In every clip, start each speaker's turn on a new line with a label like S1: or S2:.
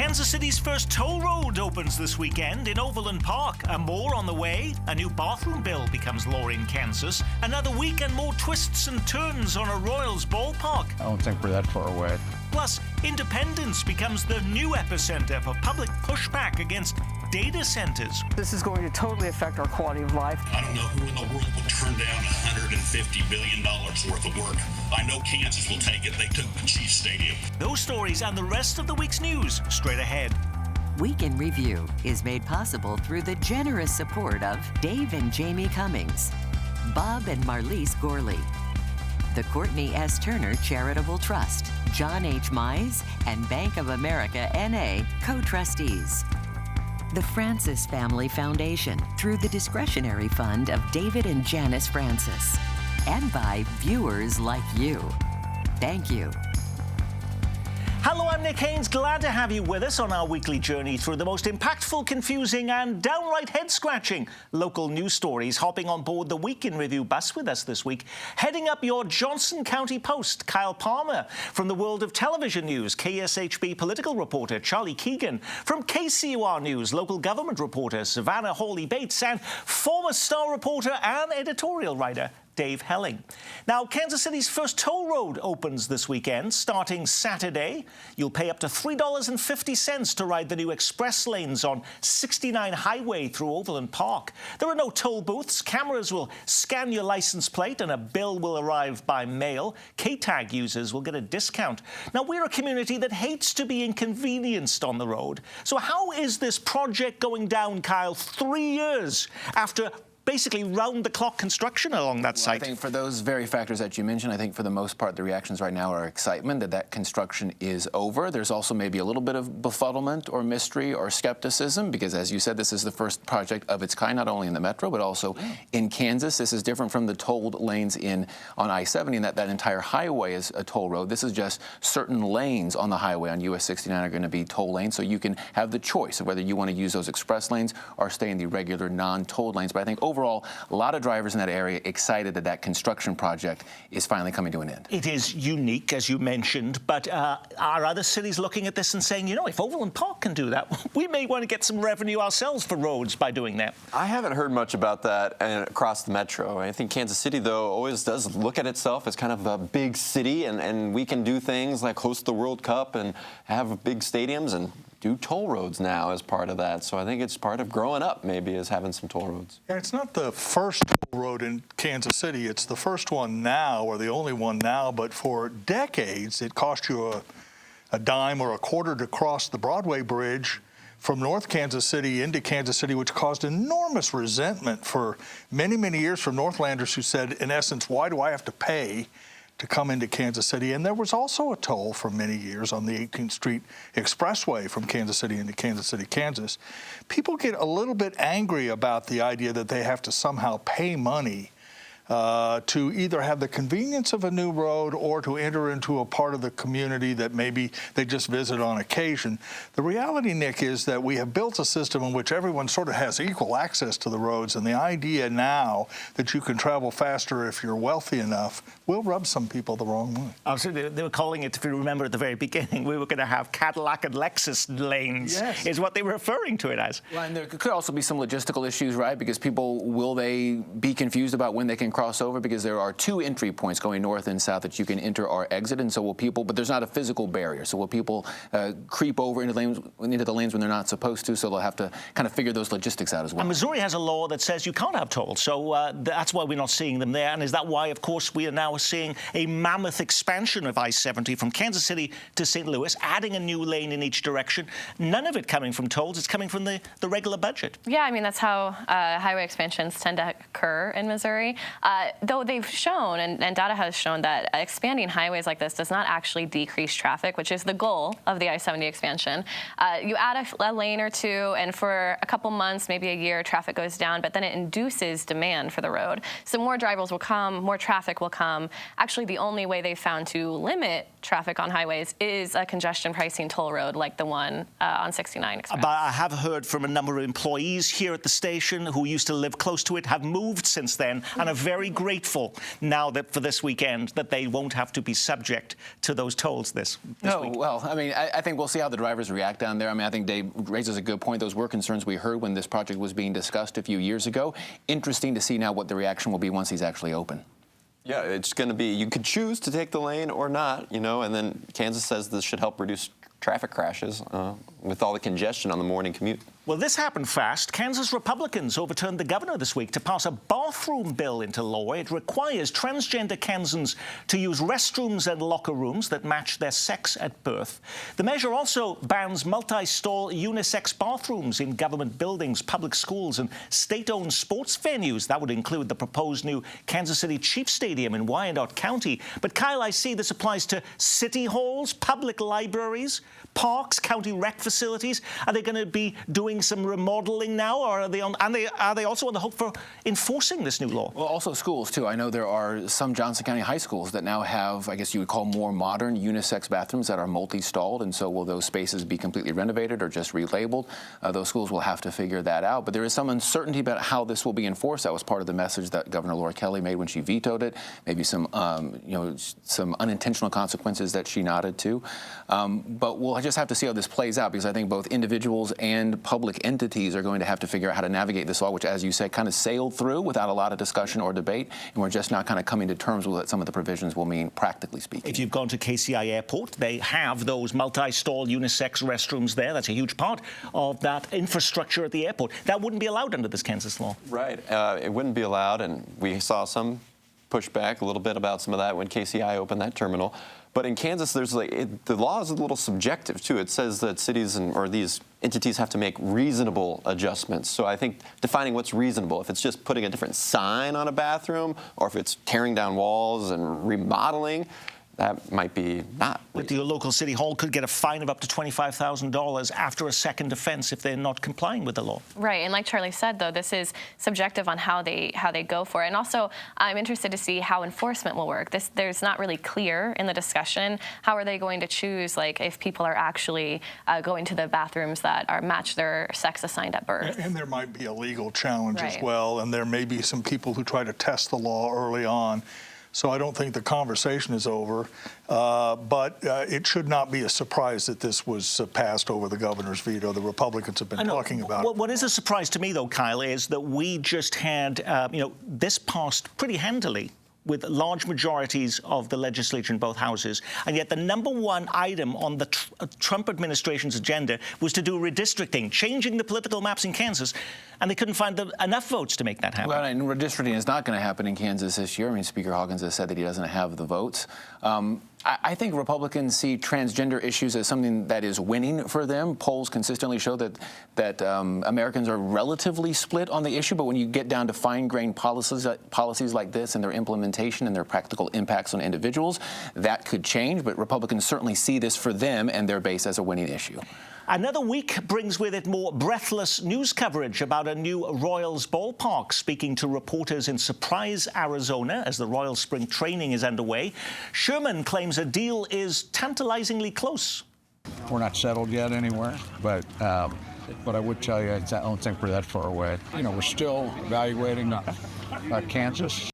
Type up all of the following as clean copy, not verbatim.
S1: Kansas City's first toll road opens this weekend in Overland Park, and more on the way. A new bathroom bill becomes law in Kansas. Another week and more twists and turns on a Royals ballpark.
S2: I don't think we're that far away.
S1: Plus, Independence becomes the new epicenter for public pushback against data centers.
S3: This is going to totally affect our quality of life.
S4: I don't know who in the world would turn down $150 billion worth of work. I know Kansas will take it. They took the Chiefs Stadium.
S1: Those stories and the rest of the week's news straight ahead.
S5: Week in Review is made possible through the generous support of Dave and Jamie Cummings, Bob and Marlise Gorley, the Courtney S. Turner Charitable Trust, John H. Mize, and Bank of America N.A. co-trustees. The Francis Family Foundation through the discretionary fund of David and Janice Francis. And by viewers like you. Thank you.
S1: Hello, I'm Nick Haynes. Glad to have you with us on our weekly journey through the most impactful, confusing and downright head-scratching local news stories. Hopping on board the Week in Review bus with us this week, heading up your Johnson County Post, Kyle Palmer. From the world of television news, KSHB political reporter Charlie Keegan. From KCUR News, local government reporter Savannah Hawley-Bates. And former Star reporter and editorial writer Dave Helling. Now, Kansas City's first toll road opens this weekend, starting Saturday. You'll pay up to $3.50 to ride the new express lanes on 69 Highway through Overland Park. There are no toll booths. Cameras will scan your license plate and a bill will arrive by mail. K-Tag users will get a discount. Now, we're a community that hates to be inconvenienced on the road. So how is this project going down, Kyle, 3 years after basically round-the-clock construction along that site?
S6: I think for those very factors that you mentioned, I think for the most part the reactions right now are excitement that construction is over. There's also maybe a little bit of befuddlement or mystery or skepticism because, as you said, this is the first project of its kind, not only in the metro but also in Kansas. This is different from the tolled lanes on I-70 in that entire highway is a toll road. This is just certain lanes on the highway on US 69 are going to be toll lanes, so you can have the choice of whether you want to use those express lanes or stay in the regular non-tolled lanes. But I think overall, a lot of drivers in that area excited that construction project is finally coming to an end.
S1: It is unique, as you mentioned, but are other cities looking at this and saying, you know, if Overland Park can do that, we may want to get some revenue ourselves for roads by doing that?
S7: I haven't heard much about that across the metro. I think Kansas City, though, always does look at itself as kind of a big city, and we can do things like host the World Cup and have big stadiums and do toll roads now as part of that. So I think it's part of growing up, maybe, is having some toll roads.
S8: Yeah, it's not the first toll road in Kansas City. It's the first one now, or the only one now, but for decades it cost you a dime or a quarter to cross the Broadway Bridge from North Kansas City into Kansas City, which caused enormous resentment for many, many years from Northlanders who said, in essence, why do I have to pay to come into Kansas City? And there was also a toll for many years on the 18th Street Expressway from Kansas City into Kansas City, Kansas. People get a little bit angry about the idea that they have to somehow pay money to either have the convenience of a new road or to enter into a part of the community that maybe they just visit on occasion. The reality, Nick, is that we have built a system in which everyone sort of has equal access to the roads, and the idea now that you can travel faster if you're wealthy enough will rub some people the wrong way.
S1: Absolutely. They were calling it, if you remember at the very beginning, we were going to have Cadillac and Lexus lanes, is what they were referring to it as.
S6: Well, and there could also be some logistical issues, right? Because will they be confused about when they can cross over? Because there are two entry points going north and south that you can enter or exit, and so will people, but there's not a physical barrier. So will people creep over into the lanes when they're not supposed to? So they'll have to kind of figure those logistics out as well.
S1: And Missouri has a law that says you can't have tolls, so that's why we're not seeing them there. And is that why, of course, we are now seeing a mammoth expansion of I-70 from Kansas City to St. Louis, adding a new lane in each direction? None of it coming from tolls. It's coming from the regular budget.
S9: Yeah, I mean, that's how highway expansions tend to occur in Missouri. Though they've shown, and data has shown, that expanding highways like this does not actually decrease traffic, which is the goal of the I-70 expansion. You add a lane or two, and for a couple months, maybe a year, traffic goes down, but then it induces demand for the road. So more drivers will come, more traffic will come. Actually, the only way they've found to limit traffic on highways is a congestion pricing toll road like the one on 69 Express.
S1: But I have heard from a number of employees here at the station who used to live close to it, have moved since then, and are very very grateful now that for this weekend that they won't have to be subject to those tolls this week.
S6: Well, I mean, I think we'll see how the drivers react down there. I mean, I think Dave raises a good point. Those were concerns we heard when this project was being discussed a few years ago. Interesting to see now what the reaction will be once he's actually open.
S7: Yeah, it's going to be, you could choose to take the lane or not, you know, and then Kansas says this should help reduce traffic crashes with all the congestion on the morning commute.
S1: Well, this happened fast. Kansas Republicans overturned the governor this week to pass a bathroom bill into law. It requires transgender Kansans to use restrooms and locker rooms that match their sex at birth. The measure also bans multi-stall unisex bathrooms in government buildings, public schools, and state-owned sports venues. That would include the proposed new Kansas City Chiefs Stadium in Wyandotte County. But, Kyle, I see this applies to city halls, public libraries, parks, county rec facilities. Are they going to be doing some remodeling now, or are they also on the hook for enforcing this new law?
S6: Well, also schools too. I know there are some Johnson County high schools that now have, I guess you would call, more modern unisex bathrooms that are multi-stalled, and so will those spaces be completely renovated or just relabeled? Those schools will have to figure that out. But there is some uncertainty about how this will be enforced. That was part of the message that Governor Laura Kelly made when she vetoed it. Maybe some, some unintentional consequences that she nodded to. But we'll just have to see how this plays out, because I think both individuals and public entities are going to have to figure out how to navigate this law, which, as you said, kind of sailed through without a lot of discussion or debate, and we're just not kind of coming to terms with what some of the provisions will mean, practically speaking.
S1: If you've gone to KCI Airport, they have those multi-stall unisex restrooms there. That's a huge part of that infrastructure at the airport. That wouldn't be allowed under this Kansas law.
S7: Right. It wouldn't be allowed, and we saw some pushback a little bit about some of that when KCI opened that terminal. But in Kansas, there's the law is a little subjective too. It says that cities or these entities have to make reasonable adjustments. So I think defining what's reasonable, if it's just putting a different sign on a bathroom, or if it's tearing down walls and remodeling, that might be not.
S1: But your local city hall could get a fine of up to $25,000 after a second offense if they're not complying with the law.
S9: Right, and like Charlie said, though, this is subjective on how they go for it. And also, I'm interested to see how enforcement will work. There's not really clear in the discussion. How are they going to choose, like, if people are actually going to the bathrooms that match their sex assigned at birth?
S8: And there might be a legal challenge as
S9: Right.
S8: well, and there may be some people who try to test the law early on. So I don't think the conversation is over, but it should not be a surprise that this was passed over the governor's veto. The Republicans have been talking about it.
S1: What is a surprise to me, though, Kyle, is that we just had, this passed pretty handily with large majorities of the legislature in both houses, and yet the number one item on the Trump administration's agenda was to do redistricting, changing the political maps in Kansas, and they couldn't find enough votes to make that happen.
S6: Well, and redistricting is not going to happen in Kansas this year. I mean, Speaker Hawkins has said that he doesn't have the votes. I think Republicans see transgender issues as something that is winning for them. Polls consistently show that Americans are relatively split on the issue, but when you get down to fine-grained policies like this and their implementation and their practical impacts on individuals, that could change. But Republicans certainly see this for them and their base as a winning issue.
S1: Another week brings with it more breathless news coverage about a new Royals ballpark. Speaking to reporters in Surprise, Arizona, as the Royals spring training is underway, Sherman claims a deal is tantalizingly close.
S2: We're not settled yet anywhere, but what I would tell you is I don't think we're that far away. You know, we're still evaluating Kansas.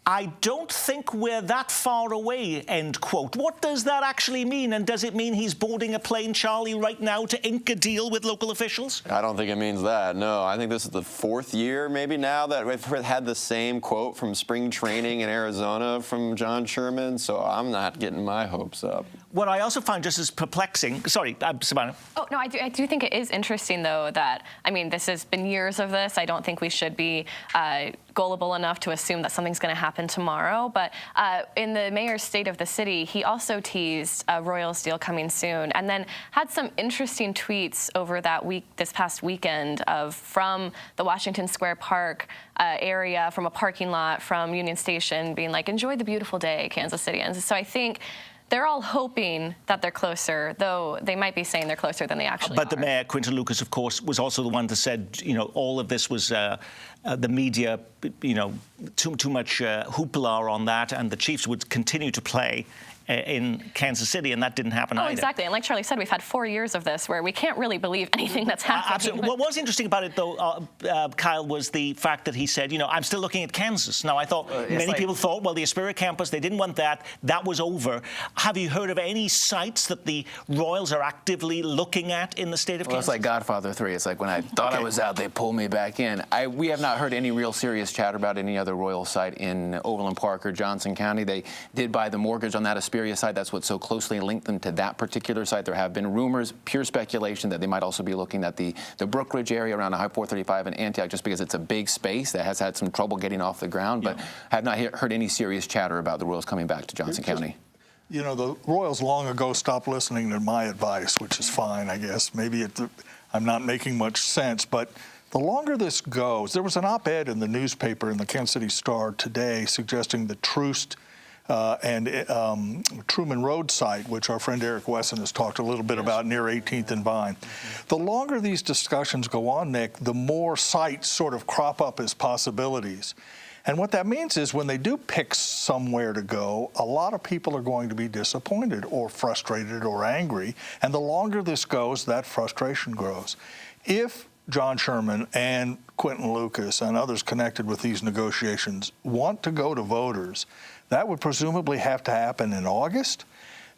S1: I don't think we're that far away, end quote. What does that actually mean? And does it mean he's boarding a plane, Charlie, right now to ink a deal with local officials?
S7: I don't think it means that, no. I think this is the fourth year maybe now that we've had the same quote from spring training in Arizona from John Sherman, so I'm not getting my hopes up.
S1: What I also find just as perplexing... Sorry, Savannah.
S9: Oh, no, I do think it is interesting, though, that, I mean, this has been years of this. I don't think we should be gullible enough to assume that something's going to happen tomorrow. But in the mayor's state of the city, he also teased a Royals deal coming soon, and then had some interesting tweets over that week, this past weekend, from the Washington Square Park area, from a parking lot, from Union Station, being like, enjoy the beautiful day, Kansas Cityans. So I think they're all hoping that they're closer, though they might be saying they're closer than they actually are.
S1: But the mayor, Quinton Lucas, of course, was also the one that said, all of this was the media, too much hoopla on that, and the Chiefs would continue to play in Kansas City, and that didn't happen either.
S9: Exactly. And like Charlie said, we've had 4 years of this where we can't really believe anything that's happening.
S1: Absolutely. What was interesting about it, though, Kyle, was the fact that he said, I'm still looking at Kansas. Now, I thought many people thought, well, the Aspiria campus, they didn't want that. That was over. Have you heard of any sites that the Royals are actively looking at in the state of Kansas?
S6: It's like Godfather 3. It's like when I thought I was out, they pulled me back in. We have not heard any real serious chatter about any other Royal site in Overland Park or Johnson County. They did buy the mortgage on that Aspiria site. That's what so closely linked them to that particular site. There have been rumors, pure speculation, that they might also be looking at the Brookridge area around I-435 in Antioch, just because it's a big space that has had some trouble getting off the ground. But have not heard any serious chatter about the Royals coming back to Johnson County.
S8: The Royals long ago stopped listening to my advice, which is fine, I guess. Maybe I'm not making much sense, but the longer this goes, there was an op-ed in the newspaper in the Kansas City Star today suggesting the Troost and Truman Road site, which our friend Eric Wesson has talked a little bit about near 18th and Vine. The longer these discussions go on, Nick, the more sites sort of crop up as possibilities. And what that means is when they do pick somewhere to go, a lot of people are going to be disappointed or frustrated or angry. And the longer this goes, that frustration grows. If John Sherman and Quinton Lucas and others connected with these negotiations want to go to voters, that would presumably have to happen in August.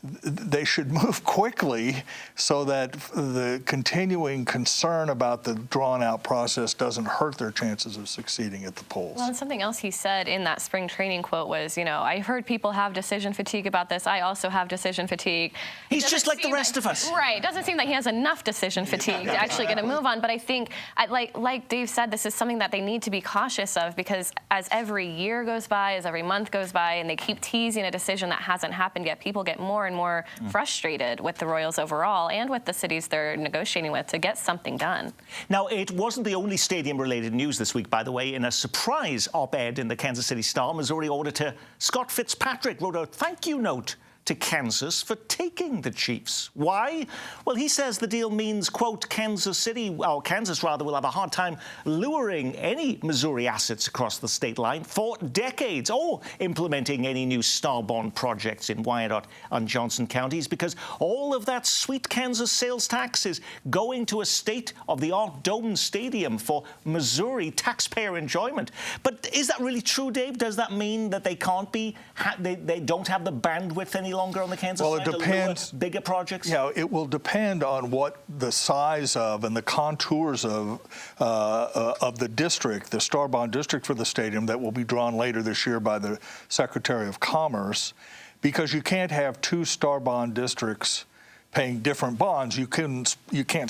S8: They should move quickly so that the continuing concern about the drawn-out process doesn't hurt their chances of succeeding at the polls.
S9: Well, and something else he said in that spring training quote was, I've heard people have decision fatigue about this. I also have decision fatigue.
S1: He's just like the rest of us.
S9: Right. It doesn't seem like he has enough decision fatigue to actually get a move on. But I think, like Dave said, this is something that they need to be cautious of, because as every year goes by, as every month goes by, and they keep teasing a decision that hasn't happened yet, people get more and more frustrated with the Royals overall and with the cities they're negotiating with to get something done.
S1: Now, it wasn't the only stadium-related news this week, by the way. In a surprise op-ed in the Kansas City Star, Missouri Auditor Scott Fitzpatrick wrote a thank you note to Kansas for taking the Chiefs. Why? Well, he says the deal means, quote, Kansas rather, will have a hard time luring any Missouri assets across the state line for decades, or implementing any new Star Bond projects in Wyandotte and Johnson counties, because all of that sweet Kansas sales tax is going to a state-of-the-art dome stadium for Missouri taxpayer enjoyment. But is that really true, Dave? Does that mean that they can't be, they don't have the bandwidth any longer on the Kansas side?
S8: Well, it depends.
S1: To lure bigger projects?
S8: Yeah, it will depend on what the size of and the contours of the district, the Star Bond district for the stadium that will be drawn later this year by the Secretary of Commerce, because you can't have two Star Bond districts paying different bonds. You can't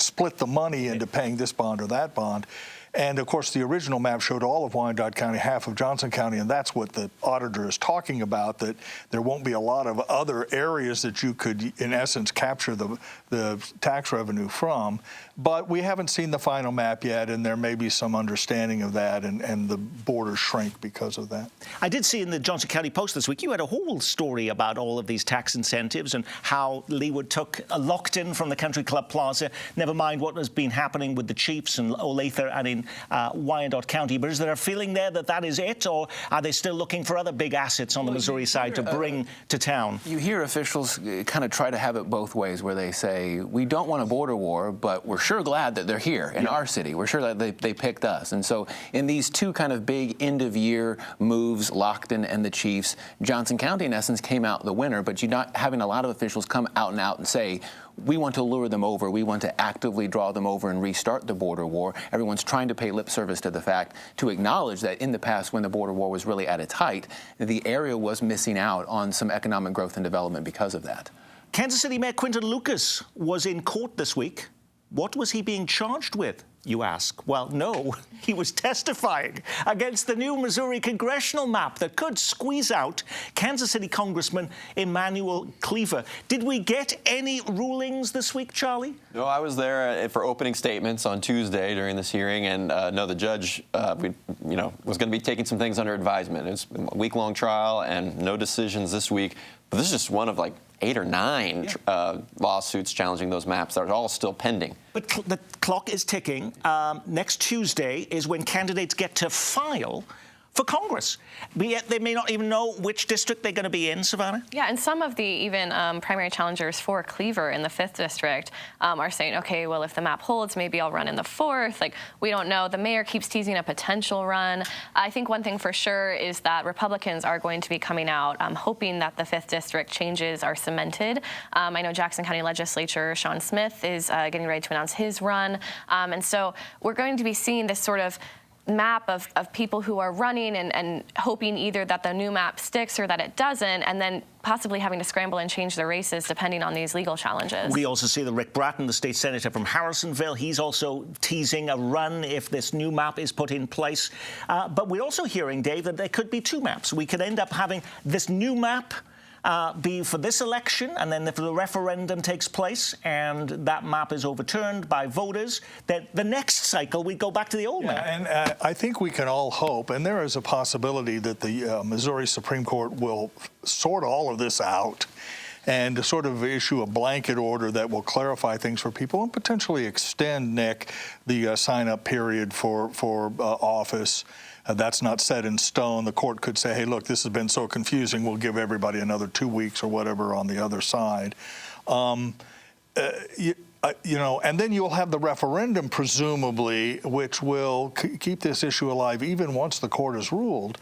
S8: split the money into paying this bond or that bond. And, of course, the original map showed all of Wyandotte County, half of Johnson County, and that's what the auditor is talking about, that there won't be a lot of other areas that you could, in essence, capture the tax revenue from. But we haven't seen the final map yet, and there may be some understanding of that, and the borders shrink because of that.
S1: I did see in the Johnson County Post this week, you had a whole story about all of these tax incentives and how Leawood took a locked-in from the Country Club Plaza, never mind what has been happening with the Chiefs and Olathe and in Wyandotte County. But is there a feeling there that that is it, or are they still looking for other big assets on the Missouri side to bring to town?
S6: You hear officials kind of try to have it both ways, where they say, we don't want a border war, but we're sure glad that they're here in our city. We're sure that they picked us. And so in these two kind of big end-of-year moves, Lockton and the Chiefs, Johnson County, in essence, came out the winner, but you're not having a lot of officials come out and say, we want to lure them over. We want to actively draw them over and restart the border war. Everyone's trying to pay lip service to the fact, to acknowledge that in the past, when the border war was really at its height, the area was missing out on some economic growth and development because of that.
S1: Kansas City Mayor Quinton Lucas was in court this week. What was he being charged with, you ask? Well, no, he was testifying against the new Missouri congressional map that could squeeze out Kansas City Congressman Emanuel Cleaver. Did we get any rulings this week, Charlie?
S7: No, I was there for opening statements on Tuesday during this hearing, and no, the judge, was going to be taking some things under advisement. It's a week-long trial and no decisions this week. But this is just one of 8 or 9 lawsuits challenging those maps that are all still pending.
S1: But the clock is ticking. Next Tuesday is when candidates get to file for Congress. But yet they may not even know which district they're going to be in, Savannah.
S9: Yeah, and some of the even primary challengers for Cleaver in the 5th district are saying, okay, well, if the map holds, maybe I'll run in the 4th. Like, we don't know. The mayor keeps teasing a potential run. I think one thing for sure is that Republicans are going to be coming out hoping that the 5th district changes are cemented. I know Jackson County Legislature Sean Smith is getting ready to announce his run. And so we're going to be seeing this sort of map of people who are running and hoping either that the new map sticks or that it doesn't, and then possibly having to scramble and change their races depending on these legal challenges.
S1: We also see that Rick Bratton, the state senator from Harrisonville, he's also teasing a run if this new map is put in place. But we're also hearing, Dave, that there could be 2 maps. We could end up having this new map be for this election, and then if the referendum takes place and that map is overturned by voters, then the next cycle we go back to the old map.
S8: And I think we can all hope, and there is a possibility that the Missouri Supreme Court will sort all of this out and sort of issue a blanket order that will clarify things for people and potentially extend, Nick, the sign-up period for office. That's not set in stone. The court could say, hey, look, this has been so confusing, we'll give everybody another 2 weeks or whatever on the other side. And then you'll have the referendum, presumably, which will keep this issue alive even once the court has ruled.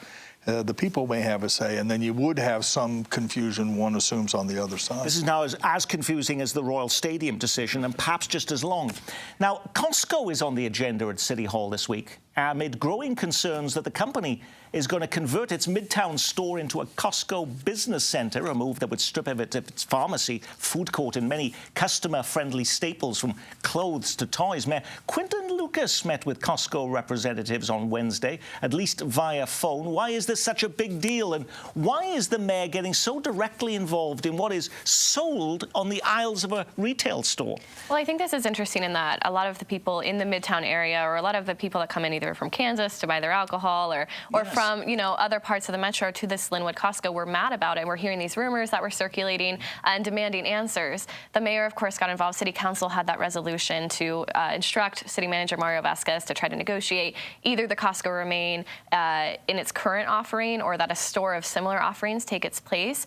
S8: The people may have a say, and then you would have some confusion, one assumes, on the other side.
S1: This is now as confusing as the Royal Stadium decision, and perhaps just as long. Now, Costco is on the agenda at City Hall this week, amid growing concerns that the company is going to convert its Midtown store into a Costco business center, a move that would strip of its pharmacy, food court, and many customer-friendly staples from clothes to toys. Mayor Quinton Lucas met with Costco representatives on Wednesday, at least via phone. Why is this such a big deal, and why is the mayor getting so directly involved in what is sold on the aisles of a retail store?
S9: Well, I think this is interesting in that a lot of the people in the Midtown area, or a lot of the people that come in either from Kansas to buy their alcohol or from other parts of the metro to this Linwood Costco were mad about it. We're hearing these rumors that were circulating and demanding answers. The mayor, of course, got involved. City Council had that resolution to instruct City Manager Mario Vasquez to try to negotiate either the Costco remain in its current offering or that a store of similar offerings take its place.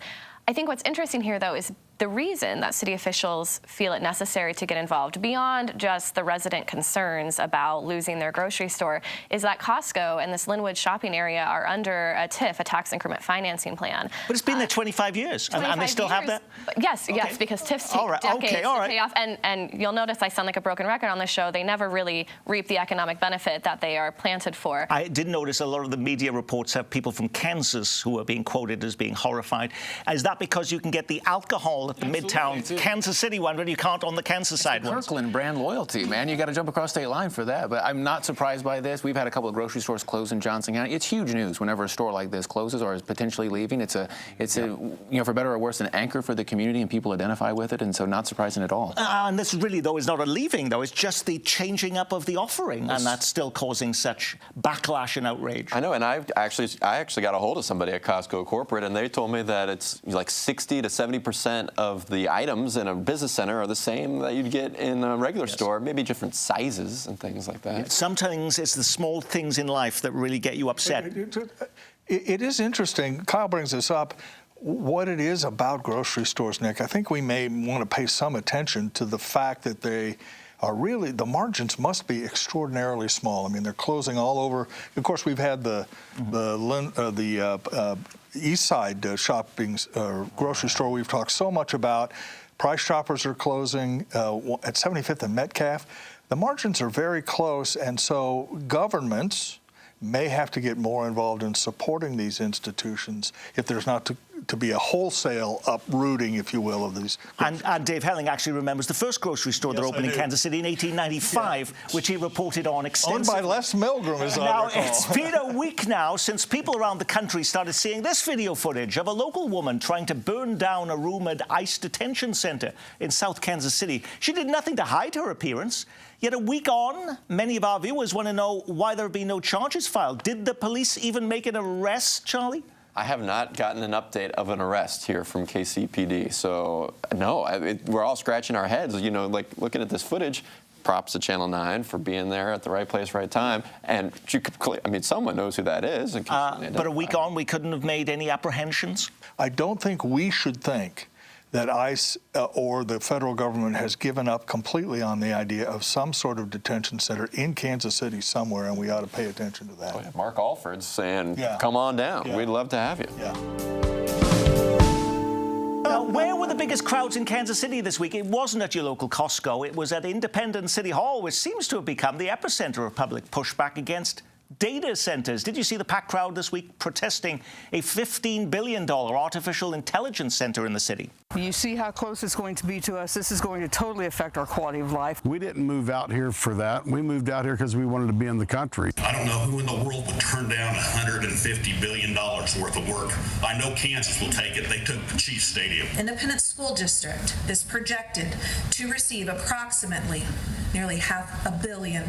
S9: I think what's interesting here, though, is the reason that city officials feel it necessary to get involved, beyond just the resident concerns about losing their grocery store, is that Costco and this Linwood shopping area are under a TIF, a tax increment financing plan.
S1: But it's been there 25 years, and they still have that?
S9: Yes, yes, because TIFs take decades to pay off. And you'll notice I sound like a broken record on this show. They never really reap the economic benefit that they are planted for.
S1: I did notice a lot of the media reports have people from Kansas who are being quoted as being horrified. Is that because you can get the alcohol at the Midtown Kansas City one, but you can't on the Kansas side one?
S6: Kirkland brand loyalty, man. You got to jump across state line for that. But I'm not surprised by this. We've had a couple of grocery stores close in Johnson County. It's huge news whenever a store like this closes or is potentially leaving. It's a for better or worse, an anchor for the community, and people identify with it, and so not surprising at all.
S1: And this really, though, is not a leaving, though. It's just the changing up of the offering, and that's still causing such backlash and outrage.
S7: I know, and I actually got a hold of somebody at Costco corporate, and they told me that it's like 60 to 70% of the items in a business center are the same that you'd get in a regular store, maybe different sizes and things like that.
S1: Sometimes it's the small things in life that really get you upset.
S8: It is interesting. Kyle brings this up. What it is about grocery stores, Nick, I think we may want to pay some attention to the fact that they are really, the margins must be extraordinarily small. I mean, they're closing all over. Of course, we've had the East Side shopping grocery store we've talked so much about. Price Choppers are closing at 75th and Metcalf. The margins are very close, and so governments may have to get more involved in supporting these institutions if there's not to be a wholesale uprooting, if you will, of these.
S1: And Dave Helling actually remembers the first grocery store that opened in Kansas City in 1895, which he reported on extensively.
S8: Owned by Les Milgram, as I
S1: Now,
S8: recall.
S1: it's been a week now since people around the country started seeing this video footage of a local woman trying to burn down a rumored ICE detention center in South Kansas City. She did nothing to hide her appearance. Yet a week on, many of our viewers want to know why there have been no charges filed. Did the police even make an arrest, Charlie?
S7: I have not gotten an update of an arrest here from KCPD. So, no, we're all scratching our heads, like looking at this footage. props to Channel 9 for being there at the right place, right time. And someone knows who that is.
S1: But a week on, we couldn't have made any apprehensions?
S8: I don't think we should think that ICE or the federal government has given up completely on the idea of some sort of detention center in Kansas City somewhere, and we ought to pay attention to that.
S7: Oh, yeah. Mark Alford's saying, come on down. We'd love to have you.
S1: Where were the biggest crowds in Kansas City this week? It wasn't at your local Costco. It was at Independence City Hall, which seems to have become the epicenter of public pushback against data centers. Did you see the packed crowd this week protesting a $15 billion artificial intelligence center in the city?
S3: You see how close it's going to be to us. This is going to totally affect our quality of life.
S10: We didn't move out here for that. We moved out here because we wanted to be in the country.
S4: I don't know who in the world would turn down $150 billion worth of work. I know Kansas will take it. They took Chiefs Stadium.
S11: Independence School District is projected to receive approximately nearly $500 million.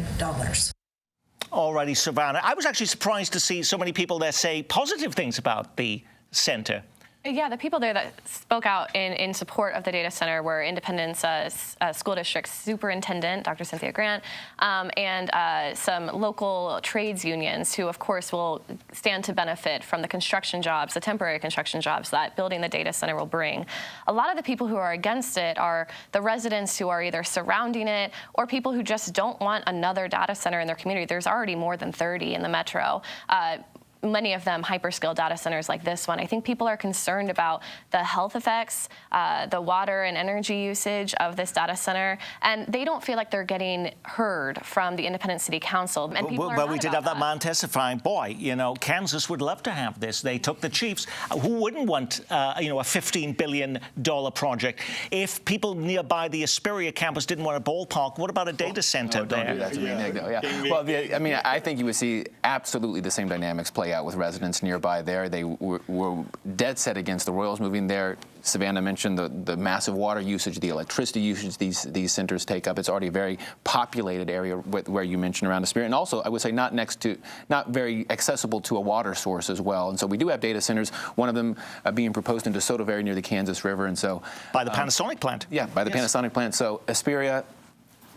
S1: Alrighty, Savannah. I was actually surprised to see so many people there say positive things about the center.
S9: Yeah, the people there that spoke out in support of the data center were Independence School District Superintendent, Dr. Cynthia Grant, and some local trades unions who, of course, will stand to benefit from the construction jobs, the temporary construction jobs that building the data center will bring. A lot of the people who are against it are the residents who are either surrounding it or people who just don't want another data center in their community. There's already more than 30 in the metro. Many of them hyperscale data centers like this one. I think people are concerned about the health effects, the water and energy usage of this data center, and they don't feel like they're getting heard from the Independent City Council. And people
S1: But we did have that man testifying, boy, Kansas would love to have this. They took the Chiefs. Who wouldn't want, a $15 billion project? If people nearby the Aspiria campus didn't want a ballpark, what about a data center there?
S6: Don't do that to me, Nick. No, yeah. Well, I think you would see absolutely the same dynamics play out with residents nearby there. They were dead set against the Royals moving there. Savannah mentioned the massive water usage, the electricity usage these centers take up. It's already a very populated area where you mentioned around the Spirit, and also I would say not very accessible to a water source as well. And so we do have data centers. One of them being proposed in DeSoto Valley near the Kansas River, and so
S1: by the Panasonic plant.
S6: Yeah, by the Panasonic plant. So Aspiria,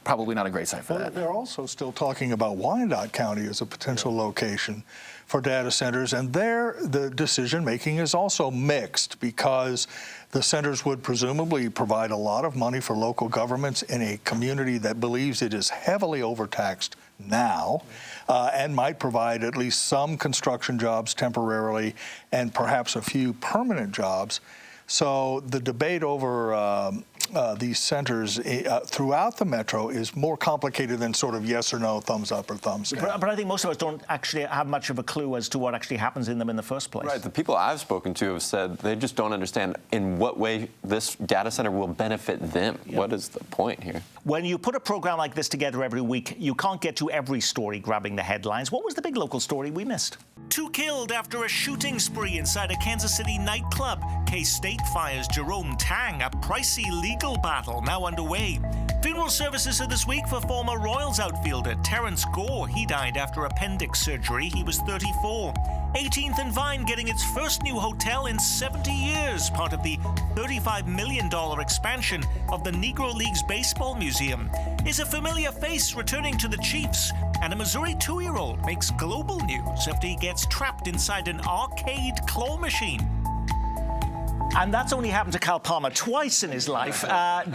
S6: probably not a great site for that.
S8: They're also still talking about Wyandotte County as a potential location for data centers, and there the decision-making is also mixed because the centers would presumably provide a lot of money for local governments in a community that believes it is heavily overtaxed now, and might provide at least some construction jobs temporarily and perhaps a few permanent jobs. So the debate over these centers throughout the metro is more complicated than sort of yes or no, thumbs up or thumbs down.
S1: But I think most of us don't actually have much of a clue as to what actually happens in them in the first place.
S7: Right. The people I've spoken to have said they just don't understand in what way this data center will benefit them. Yep. What is the point here?
S1: When you put a program like this together every week, you can't get to every story grabbing the headlines. What was the big local story we missed? 2 killed after a shooting spree inside a Kansas City nightclub. K-State fires Jerome Tang, a pricey legal battle now underway. Funeral services are this week for former Royals outfielder Terrence Gore. He died after appendix surgery. He was 34. 18th and Vine getting its first new hotel in 70 years, part of the $35 million expansion of the Negro Leagues Baseball Museum. Is a familiar face returning to the Chiefs, and a Missouri 2-year-old makes global news after he gets trapped inside an arcade claw machine. And that's only happened to Kyle Palmer twice in his life.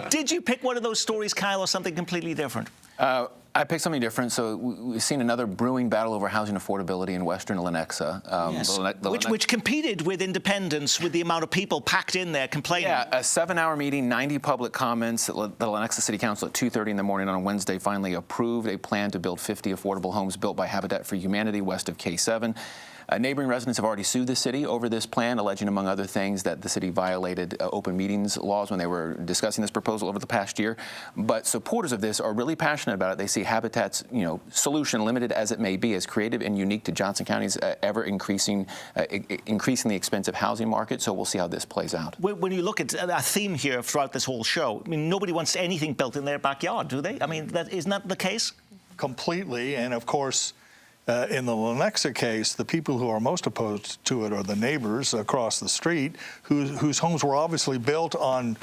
S1: Did you pick one of those stories, Kyle, or something completely different?
S6: I picked something different. So we've seen another brewing battle over housing affordability in western Lenexa.
S1: Yes. Which competed with Independence with the amount of people packed in there complaining.
S6: Yeah, a 7-hour meeting, 90 public comments. The Lenexa City Council at 2:30 in the morning on Wednesday finally approved a plan to build 50 affordable homes built by Habitat for Humanity west of K7. Neighboring residents have already sued the city over this plan, alleging, among other things, that the city violated open meetings laws when they were discussing this proposal over the past year. But supporters of this are really passionate about it. They see Habitat's, solution, limited as it may be, as creative and unique to Johnson County's increasingly expensive housing market. So we'll see how this plays out.
S1: When you look at a theme here throughout this whole show, I mean, nobody wants anything built in their backyard, do they? I mean, isn't that the case?
S8: Completely, and of course, in the Lenexa case, the people who are most opposed to it are the neighbors across the street, whose homes were obviously built on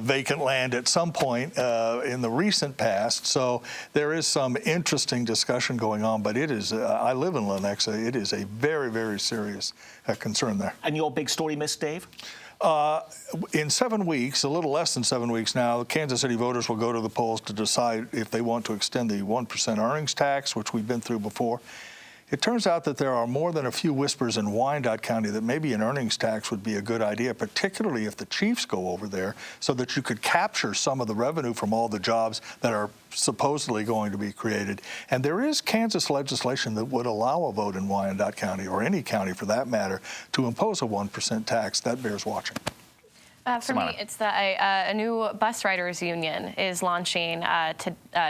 S8: vacant land at some point in the recent past. So there is some interesting discussion going on, but it is, I live in Lenexa, it is a very, very serious concern there.
S1: And your big story, Miss Dave?
S8: In 7 weeks, a little less than 7 weeks now, Kansas City voters will go to the polls to decide if they want to extend the 1% earnings tax, which we've been through before. It turns out that there are more than a few whispers in Wyandotte County that maybe an earnings tax would be a good idea, particularly if the Chiefs go over there, so that you could capture some of the revenue from all the jobs that are supposedly going to be created. And there is Kansas legislation that would allow a vote in Wyandotte County, or any county for that matter, to impose a 1% tax. That bears watching.
S9: For me, it's that a new bus riders union is launching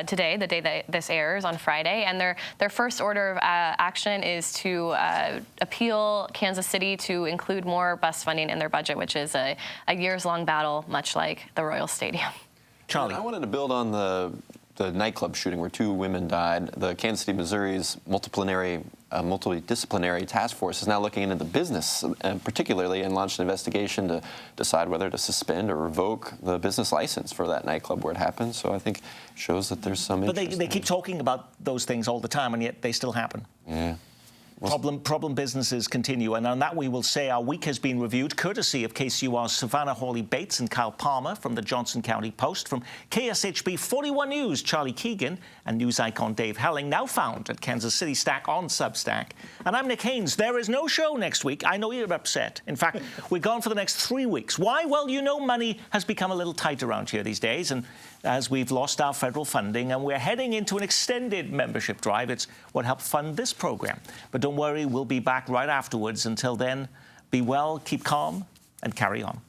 S9: today, the day that this airs on Friday, and their first order of action is to appeal Kansas City to include more bus funding in their budget, which is a years-long battle, much like the Royal Stadium.
S1: Charlie.
S7: I wanted to build on the nightclub shooting where 2 women died. The Kansas City, Missouri's multidisciplinary task force is now looking into the business, particularly, and launched an investigation to decide whether to suspend or revoke the business license for that nightclub where it happened. So I think it shows that there's some interest.
S1: But they keep talking about those things all the time, and yet they still happen.
S7: Yeah.
S1: Problem businesses continue, and on that we will say our week has been reviewed courtesy of KCUR's Savannah Hawley-Bates and Kyle Palmer from the Johnson County Post, from KSHB 41 News, Charlie Keegan, and news icon Dave Helling, now found at Kansas City Stack on Substack. And I'm Nick Haynes. There is no show next week. I know you're upset. In fact, we're gone for the next 3 weeks. Why? Well, you know money has become a little tight around here these days, and as we've lost our federal funding and we're heading into an extended membership drive, it's what helped fund this program. But don't worry, we'll be back right afterwards. Until then, be well, keep calm, and carry on.